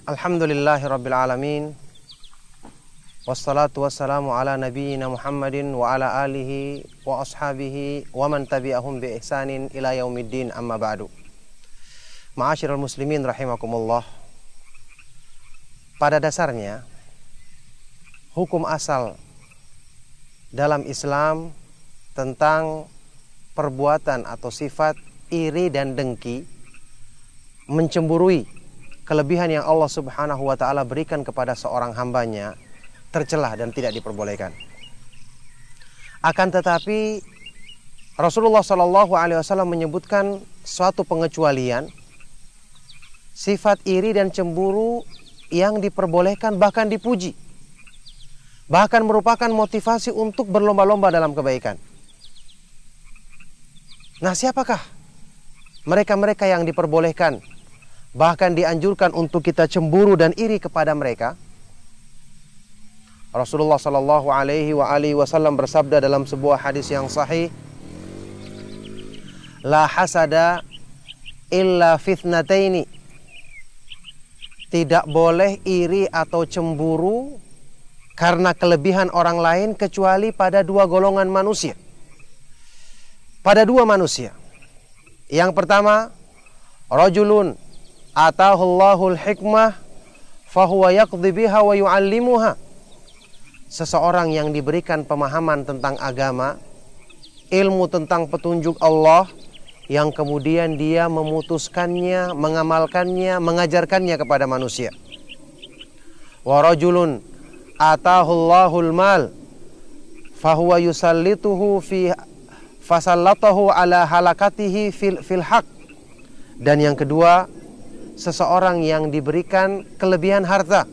Alhamdulillahirabbil alamin. Wassalatu wassalamu ala nabiyyina Muhammadin wa ala alihi wa ashabihi wa man tabi'ahum bi ihsanin ila yaumiddin, amma ba'du. Ma'asyiral muslimin rahimakumullah. Pada dasarnya hukum asal dalam Islam tentang perbuatan atau sifat iri dan dengki, mencemburui kelebihan yang Allah Subhanahu wa ta'ala berikan kepada seorang hambanya, tercelah dan tidak diperbolehkan. Akan tetapi Rasulullah SAW menyebutkan suatu pengecualian, sifat iri dan cemburu yang diperbolehkan, bahkan dipuji, bahkan merupakan motivasi untuk berlomba-lomba dalam kebaikan. Nah, siapakah mereka-mereka yang diperbolehkan, bahkan dianjurkan untuk kita cemburu dan iri kepada mereka? Rasulullah Shallallahu Alaihi Wasallam bersabda dalam sebuah hadis yang sahih, la hasada illa fitnataini. Tidak boleh iri atau cemburu karena kelebihan orang lain kecuali pada dua golongan manusia. Pada dua manusia. Yang pertama, rajulun atahullahul hikmah fahuwa yaqdi biha wa yu'allimuha. Seseorang yang diberikan pemahaman tentang agama, ilmu tentang petunjuk Allah, yang kemudian dia memutuskannya, mengamalkannya, mengajarkannya kepada manusia. Wa rajulun atahullahul mal fahuwa yusallituhu fi fasallatahu ala halakatihi fil haq. Dan yang kedua, seseorang yang diberikan kelebihan harta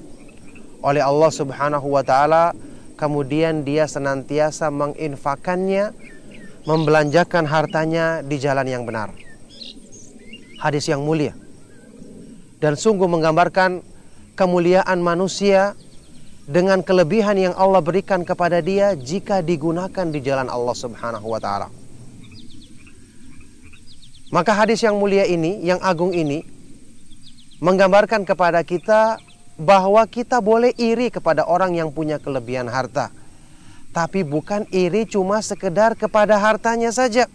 oleh Allah Subhanahu wa ta'ala, kemudian dia senantiasa menginfakannya, membelanjakan hartanya di jalan yang benar. Hadis yang mulia dan sungguh menggambarkan kemuliaan manusia dengan kelebihan yang Allah berikan kepada dia jika digunakan di jalan Allah Subhanahu wa ta'ala. Maka hadis yang mulia ini, yang agung ini, menggambarkan kepada kita bahwa kita boleh iri kepada orang yang punya kelebihan harta, tapi bukan iri cuma sekedar kepada hartanya saja.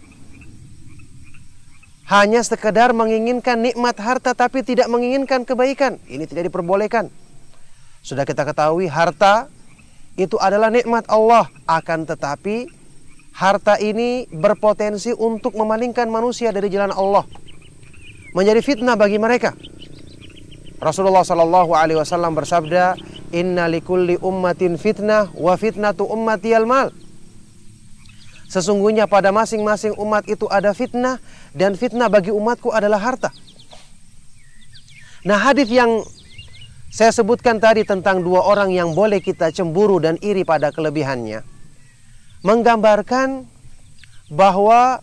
Hanya sekedar menginginkan nikmat harta tapi tidak menginginkan kebaikan, ini tidak diperbolehkan. Sudah kita ketahui harta itu adalah nikmat Allah, akan tetapi harta ini berpotensi untuk memalingkan manusia dari jalan Allah, menjadi fitnah bagi mereka. Rasulullah Shallallahu Alaihi Wasallam bersabda, Inna likulli ummatin fitnah wa fitnatu ummati al-mal. Sesungguhnya pada masing-masing umat itu ada fitnah, dan fitnah bagi umatku adalah harta. Nah, hadis yang saya sebutkan tadi tentang dua orang yang boleh kita cemburu dan iri pada kelebihannya, menggambarkan bahwa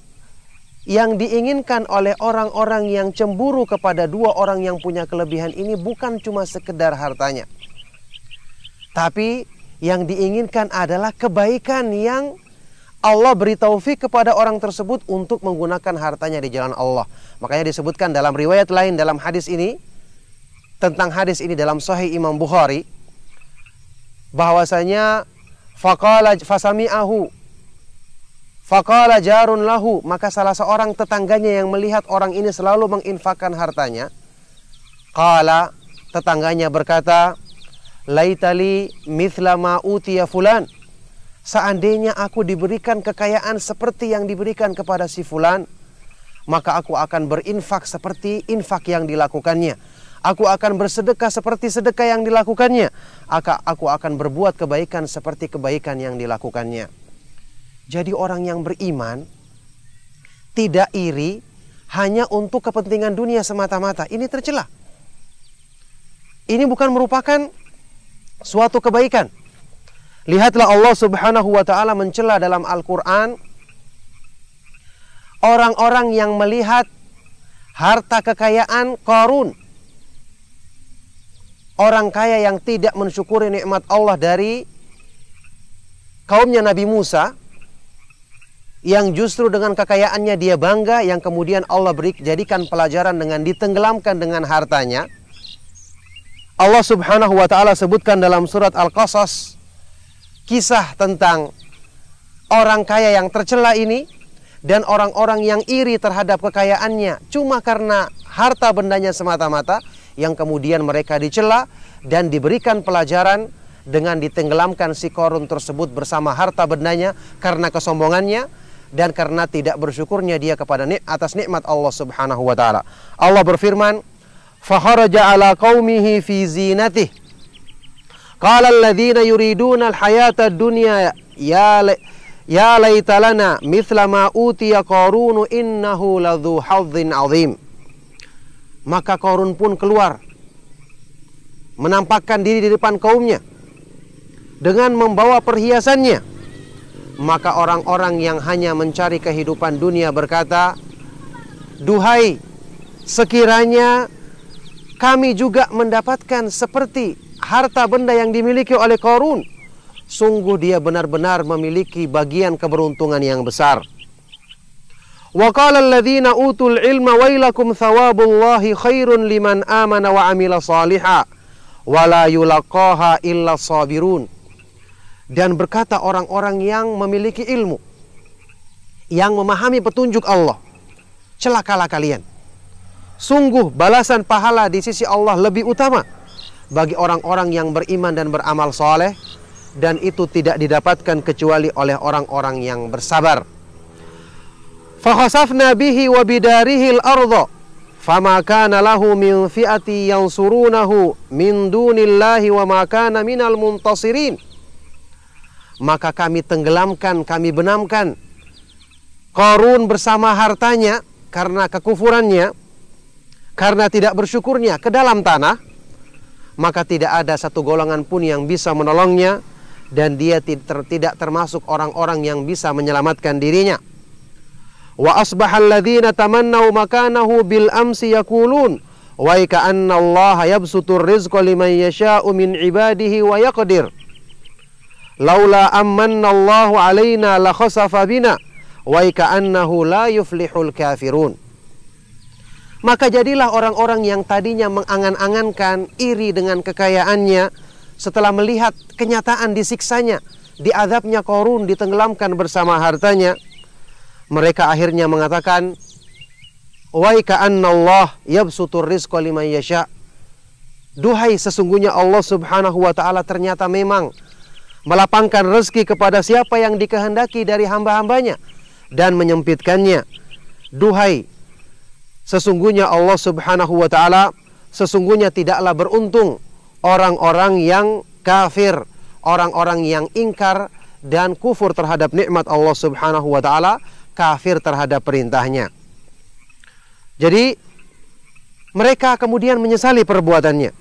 yang diinginkan oleh orang-orang yang cemburu kepada dua orang yang punya kelebihan ini bukan cuma sekedar hartanya, tapi yang diinginkan adalah kebaikan yang Allah beri taufik kepada orang tersebut untuk menggunakan hartanya di jalan Allah. Makanya disebutkan dalam riwayat lain dalam hadis ini, tentang hadis ini dalam Sahih Imam Bukhari, bahwasanya faqala fasami'ahu faqala jarun lahu, maka salah seorang tetangganya yang melihat orang ini selalu menginfakkan hartanya, qala, tetangganya berkata, laitali mithla ma utiya fulan, seandainya aku diberikan kekayaan seperti yang diberikan kepada si fulan, maka aku akan berinfak seperti infak yang dilakukannya, aku akan bersedekah seperti sedekah yang dilakukannya, aku akan berbuat kebaikan seperti kebaikan yang dilakukannya. Jadi orang yang beriman tidak iri hanya untuk kepentingan dunia semata-mata. Ini tercela. Ini bukan merupakan suatu kebaikan. Lihatlah Allah Subhanahu wa ta'ala mencela dalam Al-Quran orang-orang yang melihat harta kekayaan Qarun, orang kaya yang tidak mensyukuri nikmat Allah dari kaumnya Nabi Musa, yang justru dengan kekayaannya dia bangga, yang kemudian Allah jadikan pelajaran dengan ditenggelamkan dengan hartanya. Allah Subhanahu wa ta'ala sebutkan dalam surat Al-Qasas kisah tentang orang kaya yang tercela ini dan orang-orang yang iri terhadap kekayaannya cuma karena harta bendanya semata-mata, yang kemudian mereka dicela dan diberikan pelajaran dengan ditenggelamkan si Qarun tersebut bersama harta bendanya karena kesombongannya dan karena tidak bersyukurnya dia kepada atas nikmat Allah Subhanahu wa ta'ala. Allah berfirman, "Fakharaja ala qaumihi fi zinatih. Qala alladhina yuriduna al-hayata ad-dunya ya laita lana mithla ma utiya Qarun innahu ladzu hadzin 'adzim." Maka Qarun pun keluar menampakkan diri di depan kaumnya dengan membawa perhiasannya. Maka orang-orang yang hanya mencari kehidupan dunia berkata, "Duhai, sekiranya kami juga mendapatkan seperti harta benda yang dimiliki oleh Qarun, sungguh dia benar-benar memiliki bagian keberuntungan yang besar." Wa qala alladhina utul ilma wailakum thawabullahi khairun liman amana wa amila salihah wa la yulaqaha illa sabirun. Dan berkata orang-orang yang memiliki ilmu, yang memahami petunjuk Allah, celakalah kalian. Sungguh balasan pahala di sisi Allah lebih utama bagi orang-orang yang beriman dan beramal soleh, dan itu tidak didapatkan kecuali oleh orang-orang yang bersabar. Fakhasafna bihi wa bidarihi al-ardha fama kana lahu min fi'ati yansurunahu min dunillahi wa ma kana minal muntasirin. Maka kami tenggelamkan, kami benamkan Qarun bersama hartanya karena kekufurannya, karena tidak bersyukurnya ke dalam tanah. Maka tidak ada satu golongan pun yang bisa menolongnya, dan dia tidak termasuk orang-orang yang bisa menyelamatkan dirinya. Wa asbahal ladzina tamannaw makanahu bil amsi yaqulun wa ka'anna Allah yabsutur rizqa liman yasha'u min ibadihi wa yaqdir. Laula amanna Allahu alaina la khasafa bina wa ka'annahu la yuflihul kafirun. Maka jadilah orang-orang yang tadinya mengangan-angankan iri dengan kekayaannya, setelah melihat kenyataan disiksanya, diazabnya Qarun, ditenggelamkan bersama hartanya, mereka akhirnya mengatakan, wa ka'anna Allah yabsutur rizqa liman yasha. Duhai, sesungguhnya Allah Subhanahu wa ta'ala ternyata memang melapangkan rezeki kepada siapa yang dikehendaki dari hamba-hambanya dan menyempitkannya. Duhai, sesungguhnya Allah Subhanahu wa ta'ala, sesungguhnya tidaklah beruntung orang-orang yang kafir, orang-orang yang ingkar dan kufur terhadap nikmat Allah Subhanahu wa ta'ala, kafir terhadap perintahnya. Jadi mereka kemudian menyesali perbuatannya.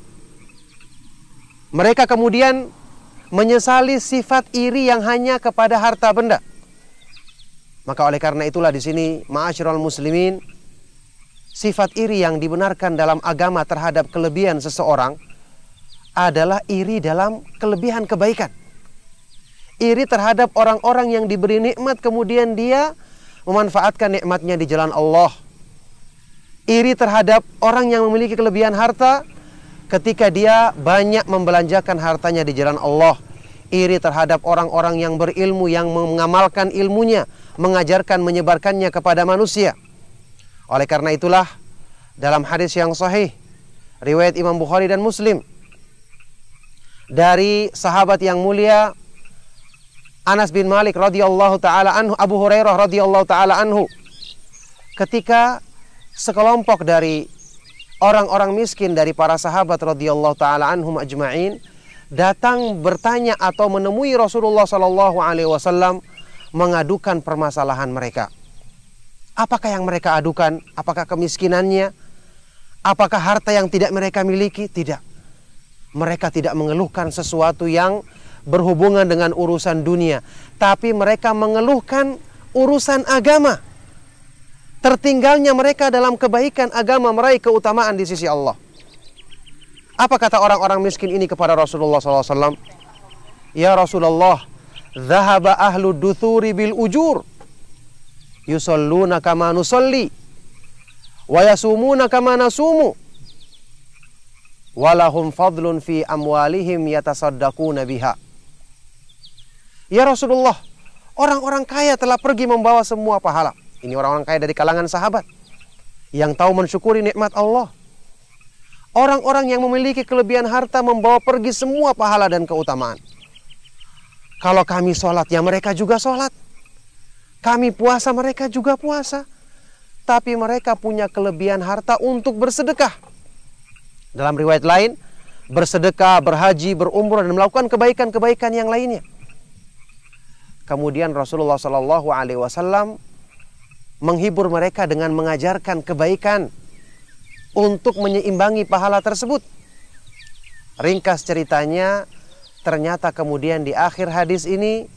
Mereka kemudian menyesali sifat iri yang hanya kepada harta benda. Maka oleh karena itulah di sini, ma'asyiral muslimin, sifat iri yang dibenarkan dalam agama terhadap kelebihan seseorang adalah iri dalam kelebihan kebaikan. Iri terhadap orang-orang yang diberi nikmat kemudian dia memanfaatkan nikmatnya di jalan Allah. Iri terhadap orang yang memiliki kelebihan harta ketika dia banyak membelanjakan hartanya di jalan Allah. Iri terhadap orang-orang yang berilmu, yang mengamalkan ilmunya, mengajarkan, menyebarkannya kepada manusia. Oleh karena itulah dalam hadis yang sahih riwayat Imam Bukhari dan Muslim dari sahabat yang mulia Anas bin Malik radhiyallahu taala anhu, Abu Hurairah radhiyallahu taala anhu, ketika sekelompok dari orang-orang miskin dari para sahabat radhiyallahu taala anhum ajma'in datang bertanya atau menemui Rasulullah sallallahu alaihi wasallam mengadukan permasalahan mereka. Apakah yang mereka adukan? Apakah kemiskinannya? Apakah harta yang tidak mereka miliki? Tidak. Mereka tidak mengeluhkan sesuatu yang berhubungan dengan urusan dunia, tapi mereka mengeluhkan urusan agama. Tertinggalnya mereka dalam kebaikan agama, meraih keutamaan di sisi Allah. Apa kata orang-orang miskin ini kepada Rasulullah SAW? Ya Rasulullah, dhahaba ahlu duthuri bil ujur, yusalluna kama nusalli, wa yasumuna kama nasumu, walahum fadlun fi amwalihim yatasaddaquna biha. Ya Rasulullah, orang-orang kaya telah pergi membawa semua pahala. Ini orang-orang kaya dari kalangan sahabat yang tahu mensyukuri nikmat Allah. Orang-orang yang memiliki kelebihan harta membawa pergi semua pahala dan keutamaan. Kalau kami sholat, ya mereka juga sholat. Kami puasa, mereka juga puasa. Tapi mereka punya kelebihan harta untuk bersedekah. Dalam riwayat lain, bersedekah, berhaji, berumrah, dan melakukan kebaikan-kebaikan yang lainnya. Kemudian Rasulullah SAW menghibur mereka dengan mengajarkan kebaikan untuk menyeimbangi pahala tersebut. Ringkas ceritanya, ternyata kemudian di akhir hadis ini,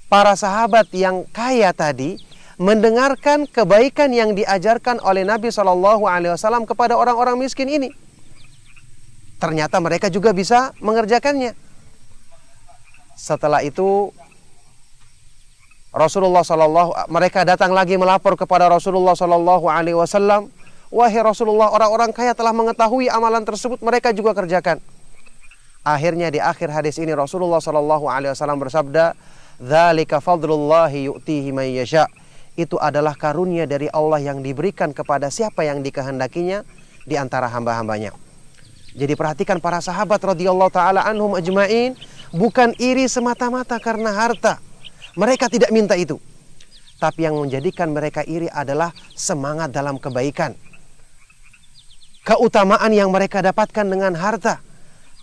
para sahabat yang kaya tadi mendengarkan kebaikan yang diajarkan oleh Nabi SAW kepada orang-orang miskin ini. Ternyata mereka juga bisa mengerjakannya. Setelah itu mereka datang lagi melapor kepada Rasulullah SAW. Wahai Rasulullah, orang-orang kaya telah mengetahui amalan tersebut, mereka juga kerjakan. Akhirnya di akhir hadis ini Rasulullah SAW bersabda, "Dzalika fadlullahi yu'tihi man yasha." Itu adalah karunia dari Allah yang diberikan kepada siapa yang dikehendakinya di antara hamba-hambanya. Jadi perhatikan para sahabat radhiyallahu taala anhum ajmain, bukan iri semata-mata karena harta. Mereka tidak minta itu. Tapi yang menjadikan mereka iri adalah semangat dalam kebaikan. Keutamaan yang mereka dapatkan dengan harta,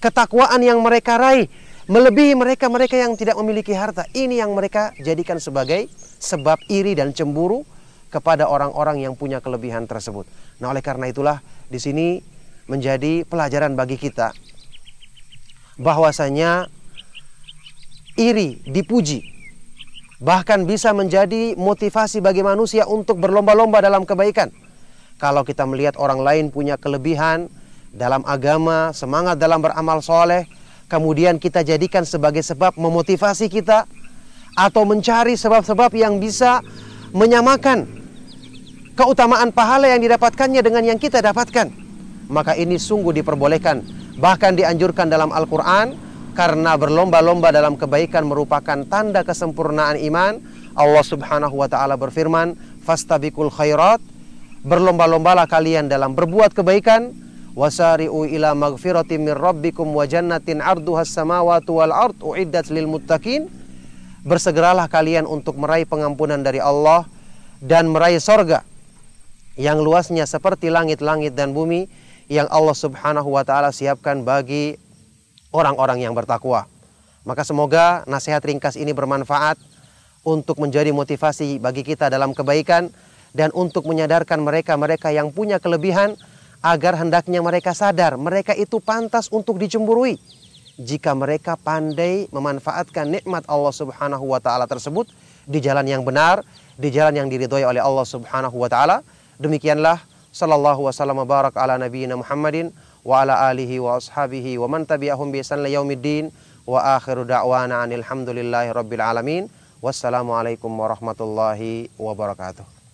ketakwaan yang mereka raih melebihi mereka-mereka yang tidak memiliki harta. Ini yang mereka jadikan sebagai sebab iri dan cemburu kepada orang-orang yang punya kelebihan tersebut. Nah, oleh karena itulah di sini menjadi pelajaran bagi kita bahwasanya iri dipuji bahkan bisa menjadi motivasi bagi manusia untuk berlomba-lomba dalam kebaikan. Kalau kita melihat orang lain punya kelebihan dalam agama, semangat dalam beramal soleh, kemudian kita jadikan sebagai sebab memotivasi kita atau mencari sebab-sebab yang bisa menyamakan keutamaan pahala yang didapatkannya dengan yang kita dapatkan, maka ini sungguh diperbolehkan, bahkan dianjurkan dalam Al-Quran, karena berlomba-lomba dalam kebaikan merupakan tanda kesempurnaan iman. Allah Subhanahu wa taala berfirman, "Fastabiqul khairat." Berlomba-lombalah kalian dalam berbuat kebaikan. Wasari'u ila magfiratin min rabbikum wa jannatin 'arduhas samawati wal ard uiddat lil muttaqin. Bersegeralah kalian untuk meraih pengampunan dari Allah dan meraih sorga yang luasnya seperti langit-langit dan bumi yang Allah Subhanahu wa taala siapkan bagi orang-orang yang bertakwa. Maka semoga nasihat ringkas ini bermanfaat untuk menjadi motivasi bagi kita dalam kebaikan dan untuk menyadarkan mereka-mereka yang punya kelebihan agar hendaknya mereka sadar mereka itu pantas untuk dicemburui jika mereka pandai memanfaatkan nikmat Allah Subhanahu wa taala tersebut di jalan yang benar, di jalan yang diridhoi oleh Allah Subhanahu wa taala. Demikianlah, sallallahu wasallam barak ala nabiyina Muhammadin wa ala alihi wa ashabihi wa man tabi'ahum bi ihsan ila yaumiddin wa akhiru da'wana anil hamdulillahi rabbil alamin. Wassalamualaikum warahmatullahi wabarakatuh.